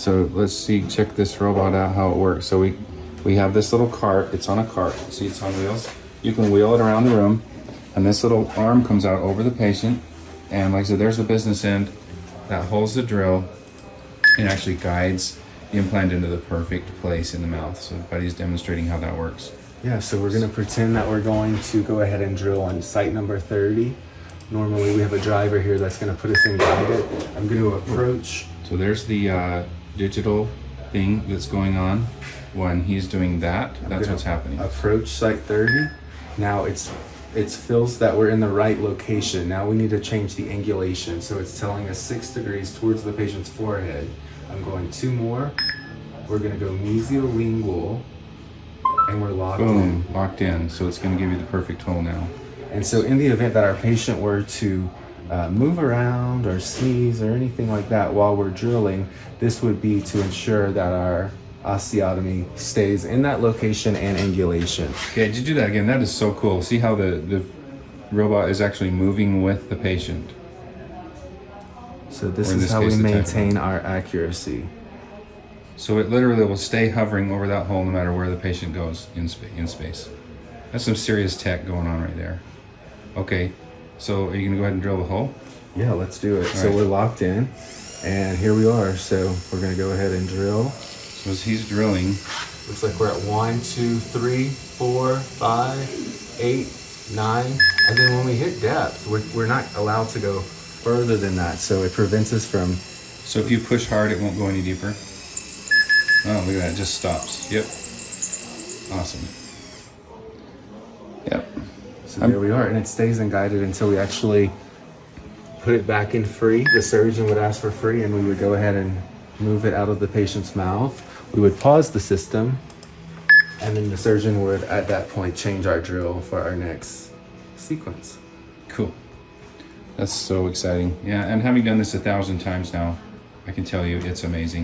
So let's see, check this robot out, how it works. So we have this little cart. It's on a cart. See, it's on wheels. You can wheel it around the room, and this little arm comes out over the patient. And like I said, there's the business end that holds the drill and actually guides the implant into the perfect place in the mouth. So Buddy's demonstrating how that works. Yeah, so we're gonna pretend that we're going to go ahead and drill on site number 30. Normally we have a driver here that's gonna put us in guided. I'm gonna approach. So there's the digital thing that's going on when he's doing that. That's what's happening. Approach site 30. Now it feels that we're in the right location. Now we need to change the angulation. So it's telling us 6 degrees towards the patient's forehead. I'm going 2 more. We're gonna go mesiolingual, and we're locked in. Boom, locked in. So it's gonna give you the perfect hole now. And so in the event that our patient were to move around or sneeze or anything like that while we're drilling, this would be to ensure that our osteotomy stays in that location and angulation. Okay, just do that again. That is so cool. See how the robot is actually moving with the patient. So this is how we maintain our accuracy. So it literally will stay hovering over that hole no matter where the patient goes in space. That's some serious tech going on right there. Okay, so are you gonna go ahead and drill the hole? Yeah, let's do it. So we're locked in, and here we are. So we're gonna go ahead and drill. So as he's drilling, looks like we're at 1, 2, 3, 4, 5, 8, 9, and then when we hit depth, we're not allowed to go further than that. So it prevents us from. So if you push hard, it won't go any deeper. Oh, look at that! It just stops. Yep. Awesome. Yep. So there we are, and it stays in guided until we actually put it back in free. The surgeon would ask for free, and we would go ahead and move it out of the patient's mouth. We would pause the system, and then the surgeon would, at that point, change our drill for our next sequence. Cool. That's so exciting. Yeah, and having done this 1,000 times now, I can tell you it's amazing.